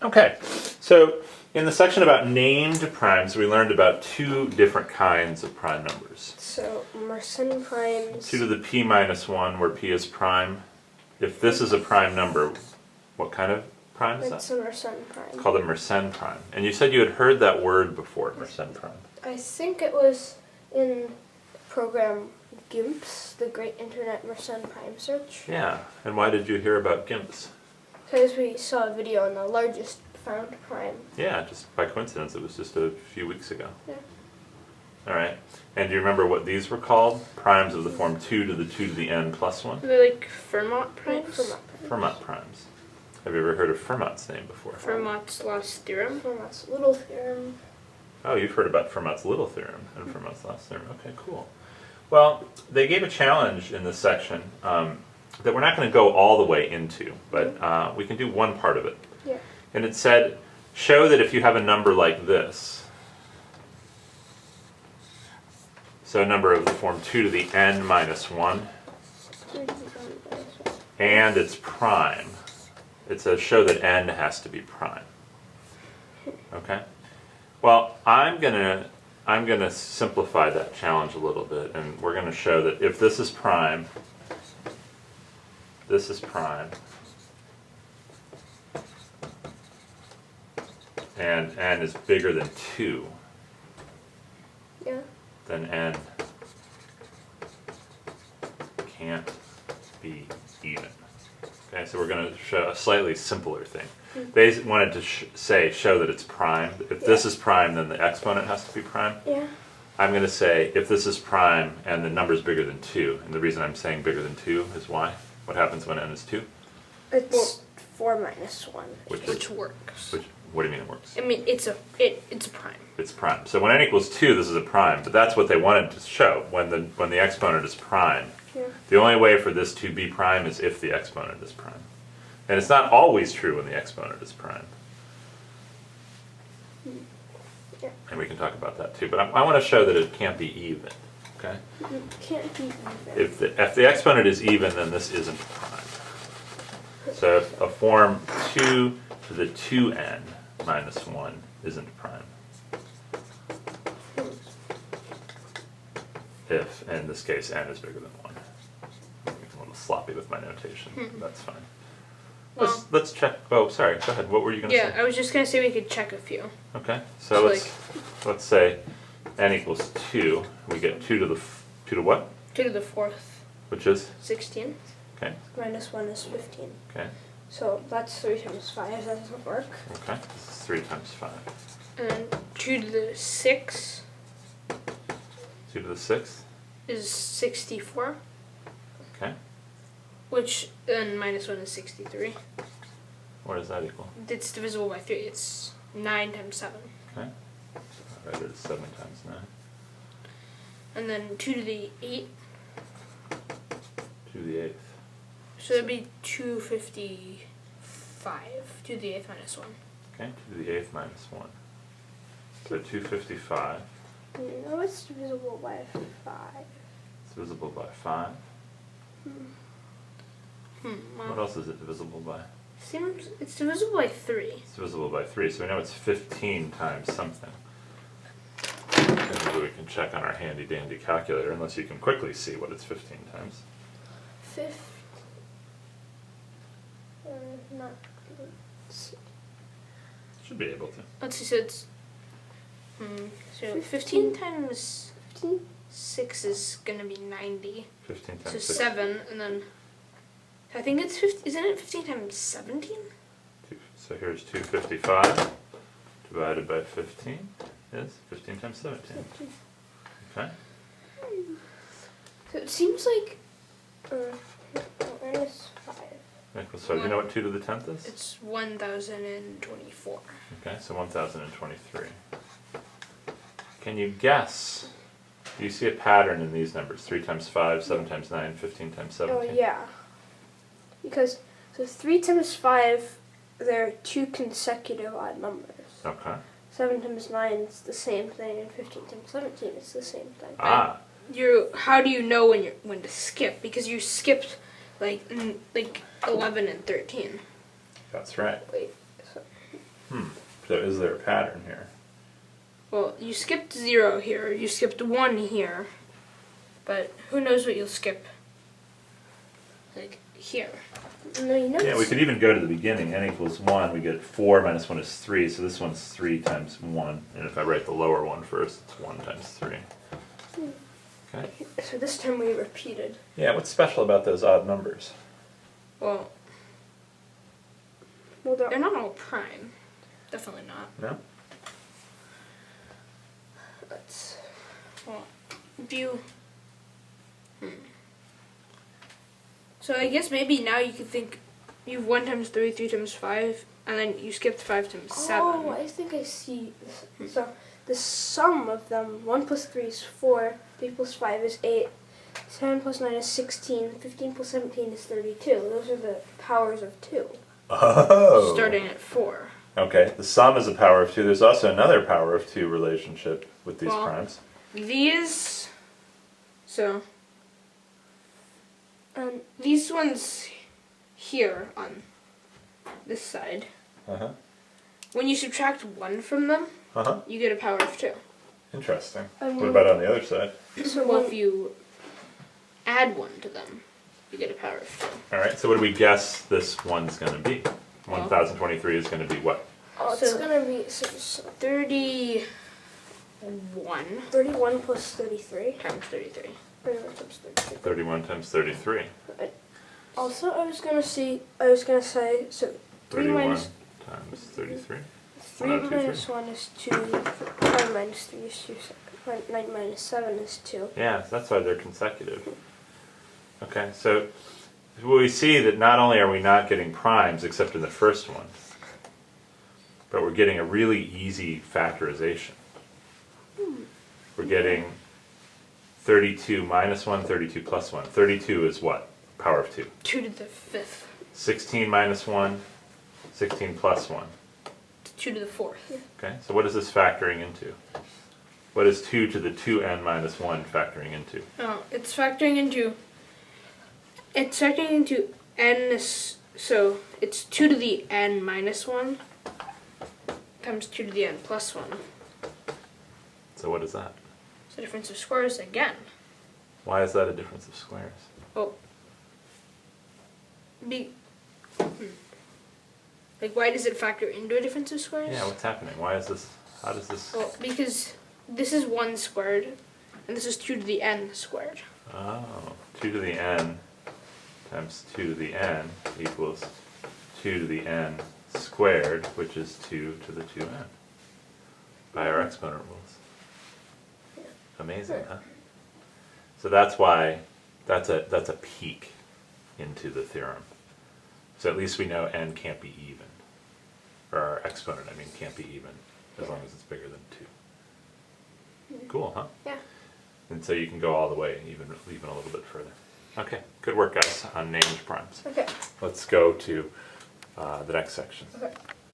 Okay, so in the section about named primes, we learned about two different kinds of prime numbers. So Mersenne primes. 2 to the p minus 1, where p is prime. If this is a prime number, what kind of prime is It's that? a Mersenne prime. It's called a Mersenne prime. And you said you had heard that word before, Mersenne prime. I think it was in the program GIMPS, the Great Internet Mersenne Prime Search. Yeah, and why did you hear about GIMPs? Because we saw a video on the largest found prime. Yeah, just by coincidence, it was just a few weeks ago. Yeah. All right, and do you remember what these were called? Primes of the form 2 to the 2 to the n plus 1? They're like Fermat primes? Fermat primes. Have you ever heard of Fermat's name before? Fermat's last theorem? Fermat's little theorem. Oh, you've heard about Fermat's little theorem and Fermat's last theorem. Okay, cool. Well, they gave a challenge in this section that we're not going to go all the way into, but we can do one part of it. Yeah. And it said, show that if you have a number like this, so a number of the form 2 to the n minus 1, and it's prime, it says show that n has to be prime. Okay? Well, I'm gonna simplify that challenge a little bit, and we're gonna show that if this is prime, and n is bigger than 2, Yeah. then n can't be even. Okay, so we're going to show a slightly simpler thing. They wanted to show that it's prime. If this is prime, then the exponent has to be prime. Yeah. I'm going to say if this is prime and the number is bigger than 2, and the reason I'm saying bigger than 2 is why? What happens when n is 2? It's 4 minus 1. Which works. What do you mean it works? I mean, it's a prime. It's prime. So when n equals 2, this is a prime, but that's what they wanted to show, when the exponent is prime. Yeah. The only way for this to be prime is if the exponent is prime. And it's not always true when the exponent is prime. Yeah. And we can talk about that too. But I want to show that it can't be even. Okay? It can't be even. If the exponent is even, then this isn't prime. So if a form 2 to the 2n minus 1 isn't prime. If, in this case, n is bigger than 1. I'm a little sloppy with my notation. That's fine. Well, Let's check. Oh, sorry. Go ahead. What were you going to say? I was just going to say we could check a few. Okay. So let's say n equals 2. We get 2 to what? 2 to the 4th. Which is? 16. Okay. Minus 1 is 15. Okay. So that's 3 times 5. That doesn't work. Okay. This is 3 times 5. And 2 to the 6. 2 to the 6th? Is 64. Okay. Which, then minus 1 is 63. What does that equal? It's divisible by 3. It's 9 times 7. Okay. Alright, it's 7 times 9. And then 2 to the 8. 2 to the 8th. So it'd be 255. 2 to the 8th minus 1. Okay, 2 to the 8th minus 1. So 255. No, it's divisible by 5. It's divisible by 5. What else is it divisible by? Seems it's divisible by 3. It's divisible by 3, so we know it's 15 times something. Maybe we can check on our handy dandy calculator, unless you can quickly see what it's 15 times. 5. Not. Let's see. Should be able to. Let's see, so it's... so 15 times 6 is going to be 90. 15 times So 6. 7, and then... I think it's 50, isn't it 15 times 17? So here's 255 divided by 15 is 15 times 17. Okay. So it seems like minus 5. So do you know what 2 to the 10th is? It's 1024. Okay, so 1023. Can you guess? Do you see a pattern in these numbers? 3 times 5, 7 times 9, 15 times 17? Oh, yeah. Because, so 3 times 5, they're 2 consecutive odd numbers. Okay. 7 times 9 is the same thing, and 15 times 17 is the same thing. Ah. How do you know when to skip? Because you skipped like 11 and 13. That's right. Wait, so So is there a pattern here? Well, you skipped 0 here, you skipped 1 here, but who knows what you'll skip, like, here. No, you know. Yeah, we could even go to the beginning. N equals 1, we get 4 minus 1 is 3, so this one's 3 times 1. And if I write the lower one first, it's 1 times 3. Okay. So this time we repeated. Yeah, what's special about those odd numbers? Well, Well, they're not all prime. Definitely not. No? let's. Well, if you... So I guess maybe now you could think you have 1 times 3, 3 times 5, and then you skipped 5 times 7. Oh, I think I see. So the sum of them: 1 plus 3 is 4, 3 plus 5 is 8, 7 plus 9 is 16, 15 plus 17 is 32. Those are the powers of 2. Oh! Starting at 4. Okay, the sum is a power of 2. There's also another power of 2 relationship with these Well, primes. These... So... these ones here on this side, Uh-huh. when you subtract 1 from them, Uh-huh. you get a power of 2. Interesting. And What about on the other side? So Well, when, if you add 1 to them, you get a power of 2. Alright, so what do we guess this one's going to be? 1023 is going to be what? oh, it's so- gonna be 31 31 plus 33. times 33. 31 times 33. 31 times 33. Also, I was gonna say, so 3 31 minus times 33. 3 minus 1 is 2. 9 minus 3 is 2. 9 minus 7 is 2. Yeah, so that's why they're consecutive. Okay, so we see that not only are we not getting primes except in the first one, but we're getting a really easy factorization. We're getting 32 minus 1, 32 plus 1. 32 is what? Power of 2. 2 to the 5th. 16 minus 1, 16 plus 1. 2 to the 4th. Okay, so what is this factoring into? What is 2 to the 2n minus 1 factoring into? Oh, it's factoring into n, so it's 2 to the n minus 1 times 2 to the n plus 1. So what is that? It's a difference of squares again. Why is that a difference of squares? Oh. Like, why does it factor into a difference of squares? Yeah, what's happening? Why is this? How does this? Well, because this is 1 squared, and this is 2 to the n squared. Oh, 2 to the n times 2 to the n equals 2 to the n squared, which is 2 to the 2n, by our exponent rules. Amazing, huh? So that's why that's a peek into the theorem. So at least we know n can't be even, or our exponent, I mean, can't be even as long as it's bigger than 2. Cool, huh? Yeah. And so you can go all the way, even a little bit further. Okay, good work, guys, on named primes. Okay. Let's go to the next section. Okay.